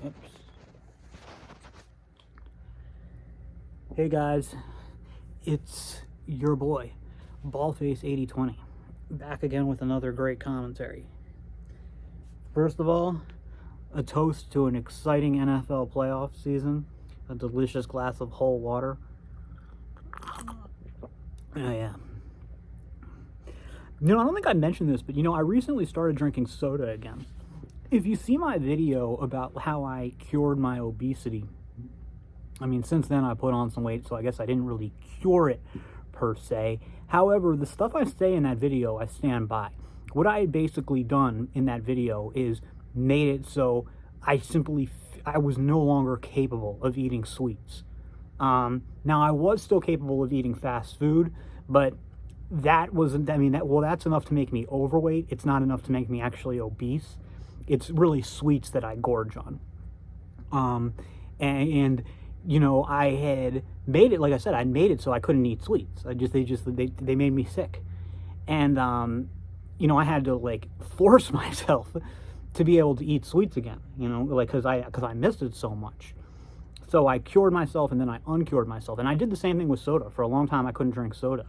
Oops. Hey guys, it's your boy, Ballface8020, back again with another great commentary. First of all, a toast to an exciting NFL playoff season, a delicious glass of whole water. Oh yeah. I don't think I mentioned this, but I recently started drinking soda again. If you see my video about how I cured my obesity, since then I put on some weight, so I guess I didn't really cure it per se. However, the stuff I say in that video, I stand by. What I had basically done in that video is made it so I was no longer capable of eating sweets. Now I was still capable of eating fast food, but that wasn't, that's enough to make me overweight. It's not enough to make me actually obese. It's really sweets that I gorge on. I had made it, like I said, I made it so I couldn't eat sweets. They made me sick. And, I had to force myself to be able to eat sweets again, cause I missed it so much. So I cured myself and then I uncured myself. And I did the same thing with soda. For a long time, I couldn't drink soda.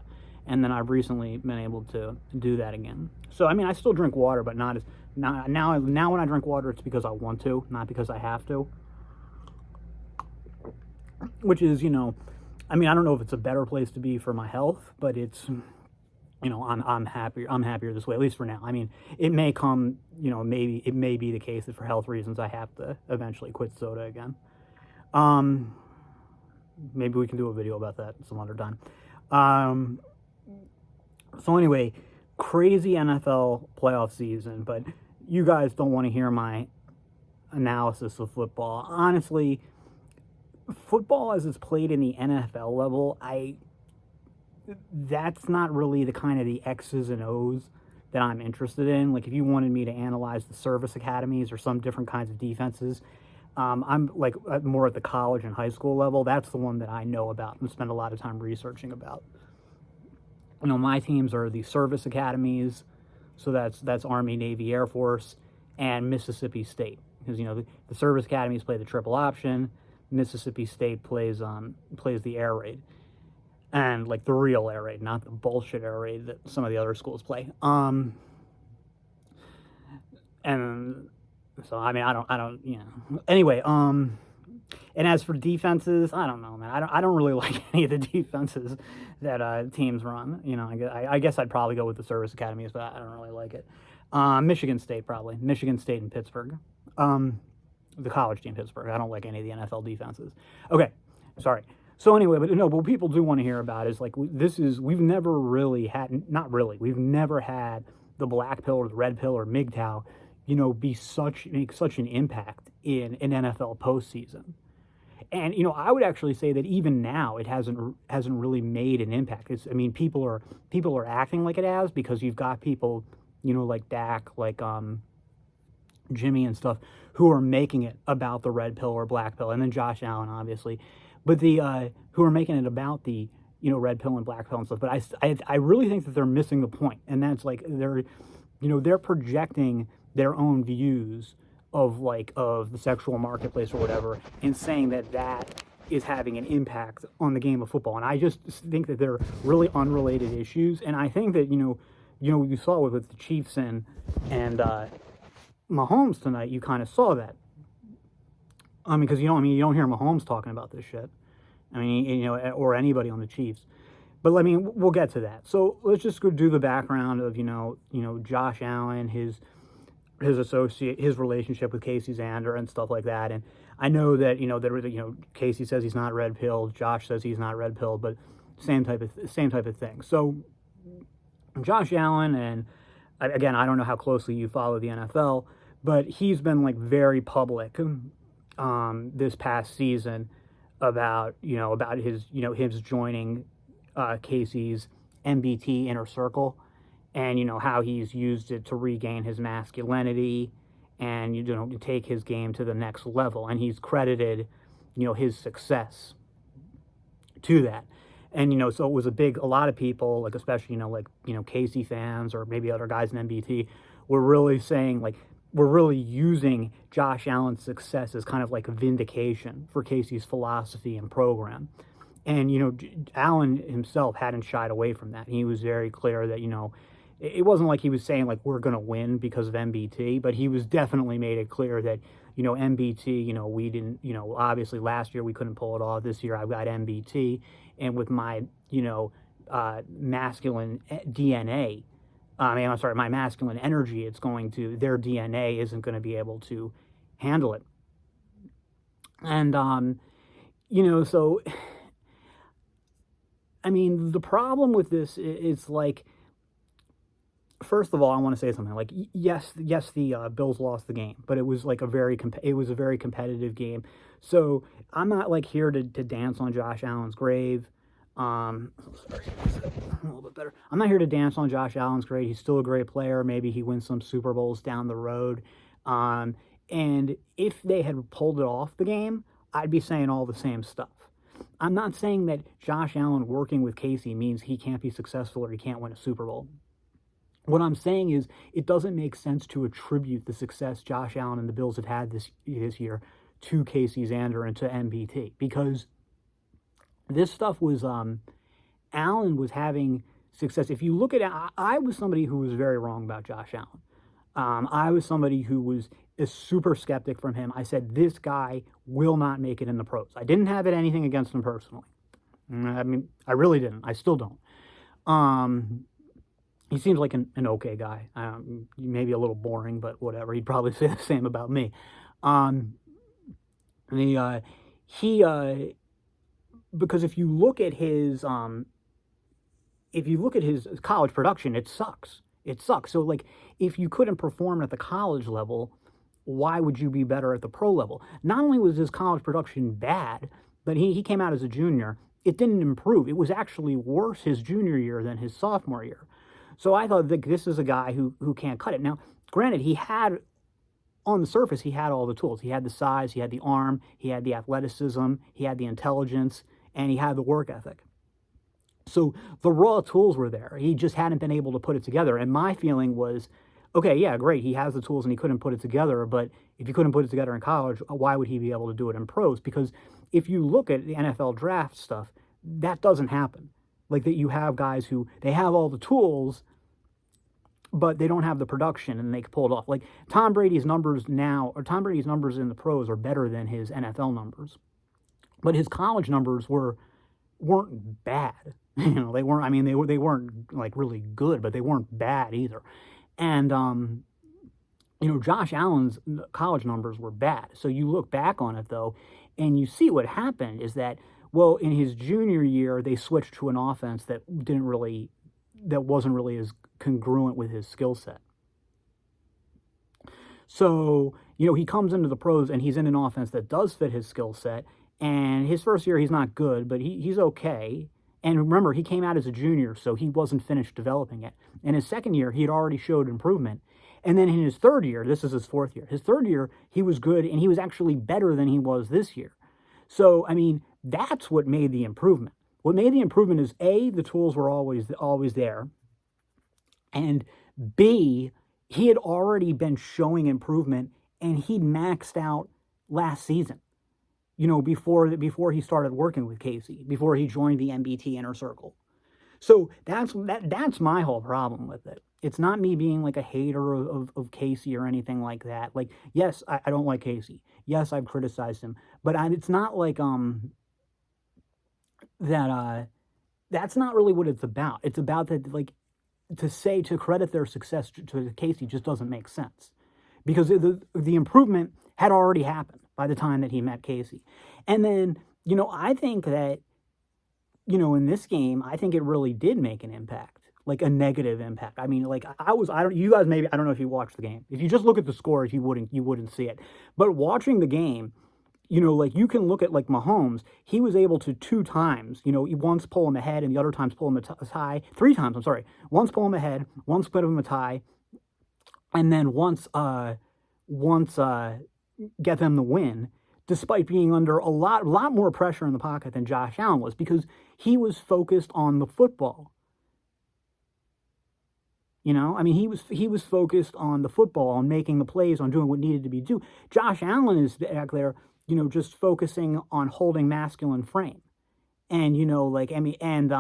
And then I've recently been able to do that again. So, I still drink water, but now when I drink water, it's because I want to, not because I have to. Which is, I don't know if it's a better place to be for my health, but it's, I'm happier this way, at least for now. It may come, maybe it may be the case that for health reasons I have to eventually quit soda again. Maybe we can do a video about that some other time. So anyway, crazy NFL playoff season, but you guys don't want to hear my analysis of football. Honestly, football as it's played in the NFL level, that's not really the kind of the X's and O's that I'm interested in. Like if you wanted me to analyze the service academies or some different kinds of defenses, I'm more at the college and high school level. That's the one that I know about and spend a lot of time researching about. My teams are the service academies, so that's Army, Navy, Air Force, and Mississippi State. Because the service academies play the triple option. Mississippi State plays the air raid, and the real air raid, not the bullshit air raid that some of the other schools play. And so I don't. Anyway, and as for defenses, I don't know, man. I don't really like any of the defenses that teams run. I guess I'd probably go with the service academies, but I don't really like it. Michigan State probably. Michigan State and Pittsburgh. The college team Pittsburgh. I don't like any of the NFL defenses. Okay, sorry. So anyway, but what people do want to hear about is we've never really had, we've never had the black pill or the red pill or MGTOW, make such an impact in an NFL postseason. And I would actually say that even now it hasn't really made an impact. People are acting like it has because you've got people, like Dak, Jimmy and stuff, who are making it about the red pill or black pill, and then Josh Allen, obviously, but who are making it about the red pill and black pill and stuff. But I really think that they're missing the point, and that's they're projecting their own views of the sexual marketplace or whatever, and saying that is having an impact on the game of football. And I just think that they're really unrelated issues. And I think that you saw with the Chiefs and Mahomes tonight, you kind of saw that. Because you don't hear Mahomes talking about this shit. Or anybody on the Chiefs. But we'll get to that. So let's just go do the background of Josh Allen, his associate, his relationship with Casey Zander and stuff like that. And I know that Casey says he's not red pilled, Josh says he's not red pilled, but same type of thing. So Josh Allen, and again, I don't know how closely you follow the NFL, but he's been very public this past season about his joining Casey's MBT inner circle, and how he's used it to regain his masculinity and take his game to the next level, and he's credited his success to that. And so it was a lot of people, especially Casey fans or maybe other guys in MBT, were really saying we're really using Josh Allen's success as kind of like a vindication for Casey's philosophy and program. And, Allen himself hadn't shied away from that. He was very clear that, it wasn't like he was saying, like, we're going to win because of MBT, but he was definitely made it clear that, MBT, we didn't, obviously last year we couldn't pull it off. This year I've got MBT. And with my, masculine DNA, I'm sorry, my masculine energy, their DNA isn't going to be able to handle it. And, so, I mean, the problem with this is like, first of all, I want to say something like, yes, the Bills lost the game, but it was like a very competitive game. So I'm not like here to dance on Josh Allen's grave. Sorry, a little bit better. I'm not here to dance on Josh Allen's grave. He's still a great player. Maybe he wins some Super Bowls down the road. And if they had pulled it off the game, I'd be saying all the same stuff. I'm not saying that Josh Allen working with Casey means he can't be successful or he can't win a Super Bowl. What I'm saying is it doesn't make sense to attribute the success Josh Allen and the Bills have had this year to Casey Zander and to MBT, because this stuff was, Allen was having success. If you look at it, I was somebody who was very wrong about Josh Allen. I was somebody who was a super skeptic from him. I said, this guy will not make it in the pros. I didn't have anything against him personally. I mean, I really didn't. I still don't. He seems like an okay guy. Maybe a little boring, but whatever. He'd probably say the same about me. Because if you look at his college production, it sucks. It sucks. So like, if you couldn't perform at the college level, why would you be better at the pro level? Not only was his college production bad, but he came out as a junior. It didn't improve. It was actually worse his junior year than his sophomore year. So I thought that this is a guy who can't cut it. Now, granted, on the surface, he had all the tools. He had the size, he had the arm, he had the athleticism, he had the intelligence, and he had the work ethic. So the raw tools were there. He just hadn't been able to put it together. And my feeling was, okay, yeah, great, he has the tools and he couldn't put it together, but if he couldn't put it together in college, why would he be able to do it in pros? Because if you look at the NFL draft stuff, that doesn't happen. Like, that you have guys who, they have all the tools, but they don't have the production and they can pull it off. Like Tom Brady's numbers in the pros are better than his NFL numbers. But his college numbers weren't bad. They weren't, I mean, they weren't like really good, but they weren't bad either. And Josh Allen's college numbers were bad. So you look back on it though, and you see what happened is that, well, in his junior year, they switched to an offense that wasn't really as congruent with his skill set. So, he comes into the pros and he's in an offense that does fit his skill set. And his first year, he's not good, but he's okay. And remember, he came out as a junior, so he wasn't finished developing it. In his second year, he had already showed improvement. And then in his third year, this is his fourth year, his third year, he was good, and he was actually better than he was this year. So, I mean, that's what made the improvement. What made the improvement is, A, the tools were always there, and B, he had already been showing improvement, and he'd maxed out last season, before he started working with Casey, before he joined the MBT inner circle. So that's my whole problem with it. It's not me being like a hater of Casey or anything like that. Like, yes, I don't like Casey. Yes, I've criticized him, but it's not like that's not really what it's about. It's about that, like, to credit their success to Casey just doesn't make sense, because the improvement had already happened by the time that he met Casey. And then, I think that, in this game, I think it really did make an impact, like a negative impact. I mean, like you guys maybe, I don't know if you watched the game. If you just look at the scores, you wouldn't see it. But watching the game, like you can look at like Mahomes, he was able to 2 times, once pull him ahead and the other times pull him a tie, 3 times, I'm sorry. Once pull him ahead, once split him a tie, and then once get them the win, despite being under a lot more pressure in the pocket than Josh Allen was, because he was focused on the football. You know, I mean, he was focused on the football, on making the plays, on doing what needed to be done. Josh Allen is back there, just focusing on holding masculine frame. And like, I mean, and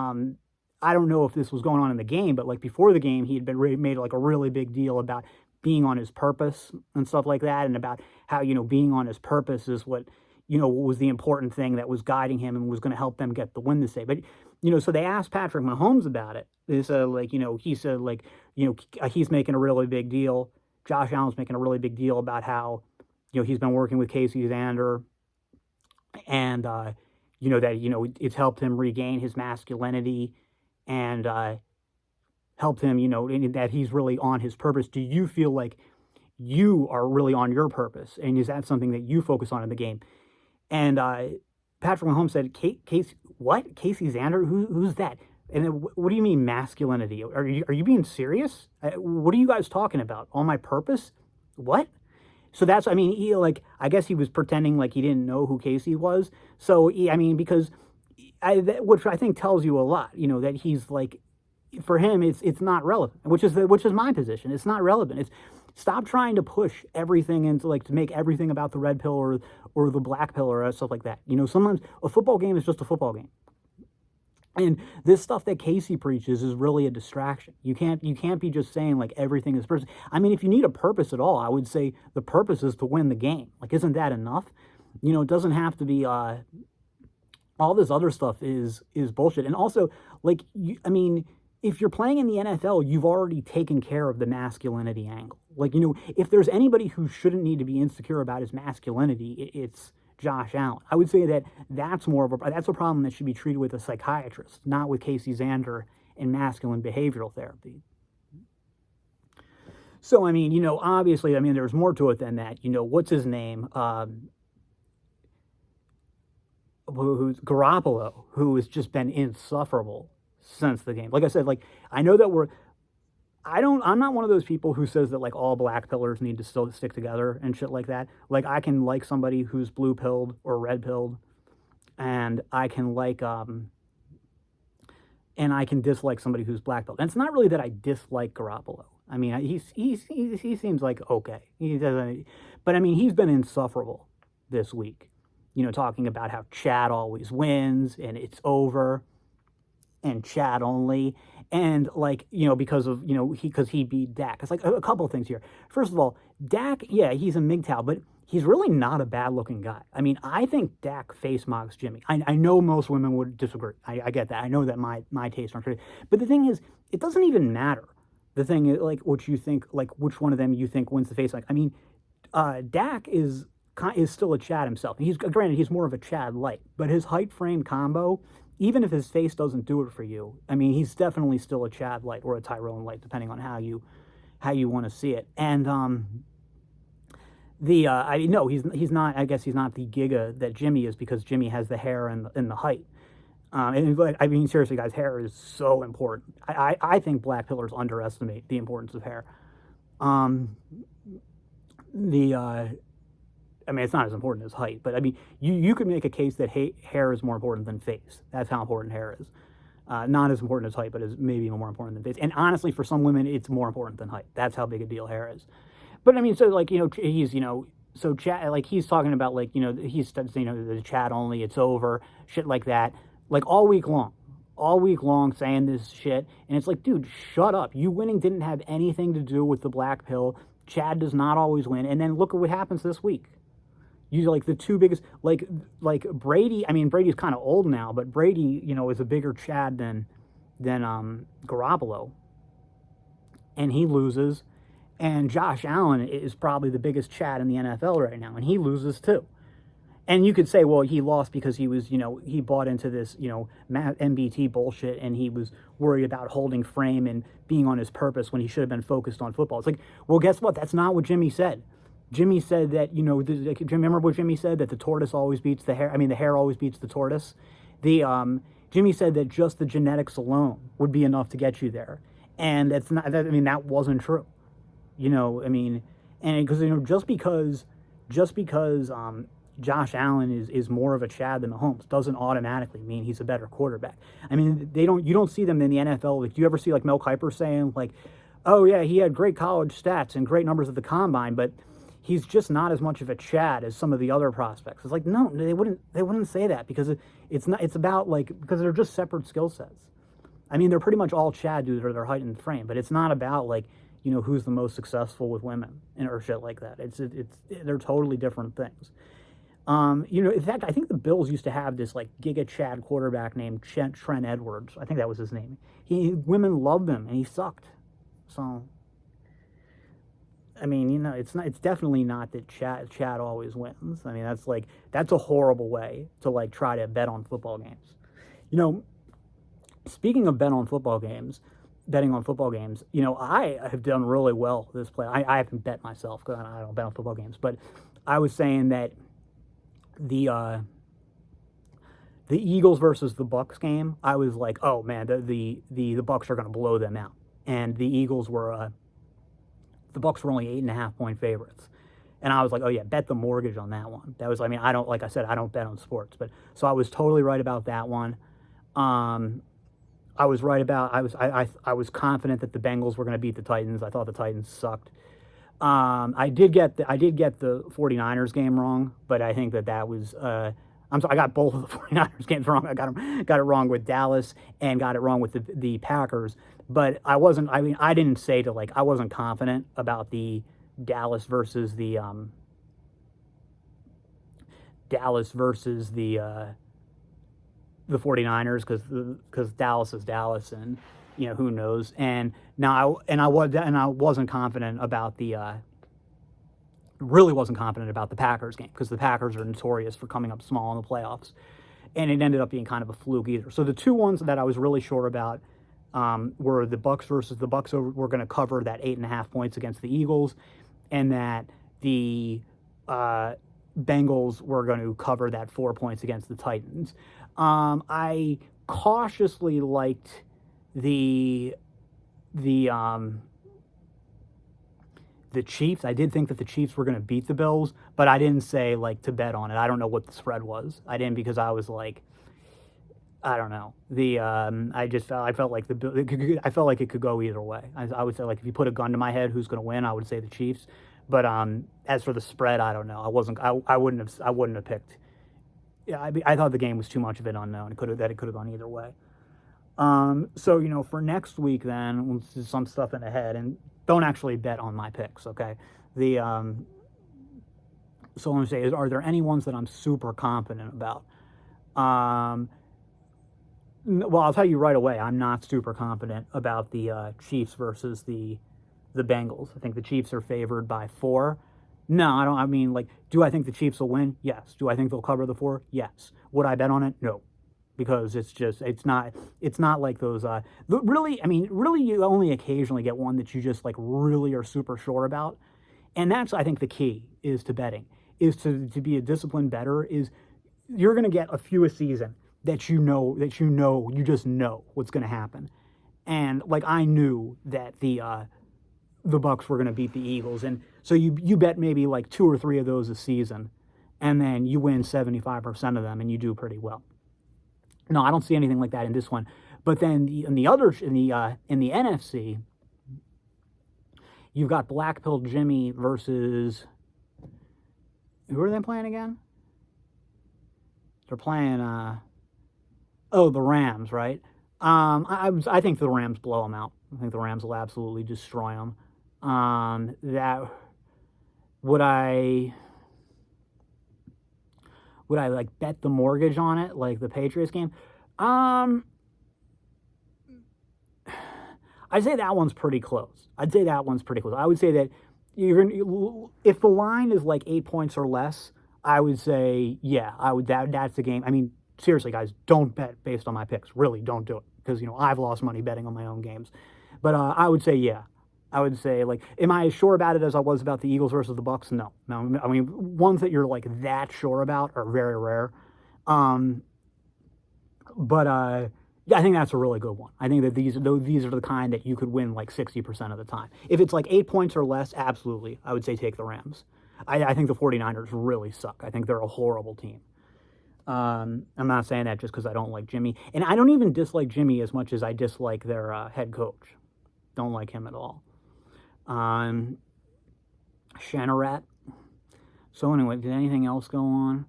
I don't know if this was going on in the game, but like before the game, he had been made like a really big deal about being on his purpose and stuff like that, and about how being on his purpose is what was the important thing that was guiding him and was going to help them get the win this day. But so they asked Patrick Mahomes about it. They said like he said like he's making a really big deal. Josh Allen's making a really big deal about how he's been working with Casey Zander, and that it's helped him regain his masculinity, and helped him that he's really on his purpose. Do you feel like you are really on your purpose, and is that something that you focus on in the game? And Patrick Mahomes said, Casey, what? Casey Zander? Who's that? And then, what do you mean masculinity? Are you being serious? What are you guys talking about? On my purpose? What? So that's, I mean, I guess he was pretending like he didn't know who Casey was. So, I mean, because which I think tells you a lot, that he's like, for him, it's not relevant, which is my position. It's not relevant. It's stop trying to push everything into like to make everything about the red pill or the black pill or stuff like that. Sometimes a football game is just a football game. And this stuff that Casey preaches is really a distraction. You can't be just saying like everything is purpose. I mean, if you need a purpose at all, I would say the purpose is to win the game. Like, isn't that enough? It doesn't have to be all this other stuff is bullshit. And also, like, I mean, if you're playing in the NFL, you've already taken care of the masculinity angle. Like, if there's anybody who shouldn't need to be insecure about his masculinity, it's Josh Allen. I would say that's a problem that should be treated with a psychiatrist, not with Casey Zander and masculine behavioral therapy. So, I mean, obviously, I mean, there's more to it than that. What's his name? Who's Garoppolo, who has just been insufferable since the game. Like I said, like, I know that I'm not one of those people who says that like all black pillars need to still stick together and shit like that. Like, I can like somebody who's blue pilled or red pilled, and I can like and I can dislike somebody who's black pilled. And it's not really that I dislike Garoppolo. I mean, he seems like okay. He doesn't, but I mean, he's been insufferable this week. Talking about how Chad always wins and it's over, and Chad only, and like because of because he beat Dak. It's like a couple of things here. First of all, Dak, yeah, he's a MGTOW, but he's really not a bad looking guy. I mean, I think Dak face mocks Jimmy. I know most women would disagree. I get that. I know that my tastes aren't true. But the thing is, it doesn't even matter. The thing is, like, what you think, like, which one of them you think wins the face mock. I mean, Dak is still a Chad himself. Granted, he's more of a Chad light, but his height frame combo, even if his face doesn't do it for you, I mean, he's definitely still a Chad light or a Tyrone light, depending on how you want to see it. And he's not. I guess he's not the Giga that Jimmy is, because Jimmy has the hair and the height. And like, I mean, seriously, guys, hair is so important. I think black pillars underestimate the importance of hair. I mean, it's not as important as height, but I mean, you could make a case that hair is more important than face. That's how important hair is. Not as important as height, but is maybe more important than face. And honestly, for some women, it's more important than height. That's how big a deal hair is. But I mean, so like, he's, so Chad, like, he's talking about like, he's, the Chad only, it's over, shit like that, like all week long saying this shit. And it's like, dude, shut up. You winning didn't have anything to do with the black pill. Chad does not always win. And then look at what happens this week. You like the two biggest, like Brady. I mean, Brady's kind of old now, but Brady, is a bigger Chad than Garoppolo, and he loses. And Josh Allen is probably the biggest Chad in the NFL right now, and he loses too. And you could say, well, he lost because he was, he bought into this, MBT bullshit, and he was worried about holding frame and being on his purpose when he should have been focused on football. It's like, well, guess what? That's not what Jimmy said. Jimmy said that, remember what Jimmy said? That the tortoise always beats the hare. I mean, the hare always beats the tortoise. Jimmy said that just the genetics alone would be enough to get you there. And that's not, that wasn't true. I mean, and because, just because Josh Allen is more of a Chad than Mahomes doesn't automatically mean he's a better quarterback. I mean, you don't see them in the NFL. Like, do you ever see like Mel Kiper saying like, oh yeah, he had great college stats and great numbers at the combine, but he's just not as much of a Chad as some of the other prospects. It's like, no, they wouldn't say that, because it's not, it's about like, because they're just separate skill sets. I mean, they're pretty much all Chad due to their height and frame, but it's not about like, who's the most successful with women and or shit like that. They're totally different things. In fact, I think the Bills used to have this like Giga Chad quarterback named Trent Edwards. I think that was his name. Women loved him, and he sucked. So, I mean, it's definitely not that Chad always wins. I mean, that's a horrible way to like try to bet on football games. Speaking of betting on football games, I have done really well this play. I haven't bet myself because I don't bet on football games, but I was saying that the Eagles versus the Bucks game, I was like, oh man, the Bucks are going to blow them out, and the Bucks were only 8.5-point favorites, and I was like, oh yeah, bet the mortgage on that one. That was, I mean, I don't, like I said, I don't bet on sports, but so I was totally right about that one. I was right about, I was confident that the Bengals were going to beat the Titans. I thought the Titans sucked. I did get the 49ers game wrong, but I think that was I'm sorry, I got both of the 49ers games wrong. I got it wrong with Dallas and got it wrong with the Packers. But I didn't say to, like, I wasn't confident about the Dallas versus the 49ers, because Dallas is Dallas, and who knows. And now I wasn't confident about really wasn't confident about the Packers game, because the Packers are notorious for coming up small in the playoffs, and it ended up being kind of a fluke either. So the two ones that I was really sure about were the Bucks were going to cover that 8.5 points against the Eagles, and that the Bengals were going to cover that 4 points against the Titans. I cautiously liked the Chiefs. I did think that the Chiefs were going to beat the Bills, but I didn't say like to bet on it. I don't know what the spread was. I didn't, because I was like, I don't know. I felt like I felt like it could go either way. I would say, like, if you put a gun to my head, who's going to win? I would say the Chiefs. But as for the spread, I don't know. I wouldn't have picked. Yeah, I thought the game was too much of an unknown. It could have gone either way. So for next week, then we'll do some stuff in ahead, and don't actually bet on my picks, okay? So let me say, are there any ones that I'm super confident about? Well, I'll tell you right away, I'm not super confident about the Chiefs versus the Bengals. I think the Chiefs are favored by 4. No, I don't. I mean, like, do I think the Chiefs will win? Yes. Do I think they'll cover the 4? Yes. Would I bet on it? No, because it's not like those. Really, you only occasionally get one that you just like really are super sure about, and that's, I think, the key is to betting, is to be a disciplined bettor. Is you're going to get a few a season that you just know what's going to happen, and like I knew that the Bucks were going to beat the Eagles, and so you bet maybe like 2 or 3 of those a season, and then you win 75% of them, and you do pretty well. No, I don't see anything like that in this one. But then in the NFC, you've got Black Pill Jimmy versus, who are they playing again? They're playing the Rams, right? I think the Rams blow them out. I think the Rams will absolutely destroy them. Would I like bet the mortgage on it, like the Patriots game? I'd say that one's pretty close. I would say that if the line is like 8 points or less, I would say, yeah, that's the game. I mean, seriously, guys, don't bet based on my picks. Really, don't do it, because I've lost money betting on my own games. But I would say, yeah. I would say, like, am I as sure about it as I was about the Eagles versus the Bucks? No. I mean, ones that you're like that sure about are very rare. But yeah, I think that's a really good one. I think that these are the kind that you could win like 60% of the time. If it's like 8 points or less, absolutely, I would say take the Rams. I think the 49ers really suck. I think they're a horrible team. I'm not saying that just because I don't like Jimmy. And I don't even dislike Jimmy as much as I dislike their head coach. Don't like him at all. Shanarat. So anyway, did anything else go on?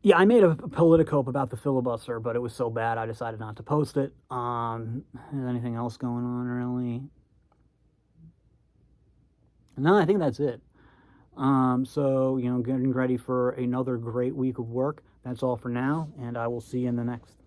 Yeah, I made a Politicope about the filibuster, but it was so bad I decided not to post it. Is anything else going on, really? No, I think that's it. So, getting ready for another great week of work. That's all for now, and I will see you in the next.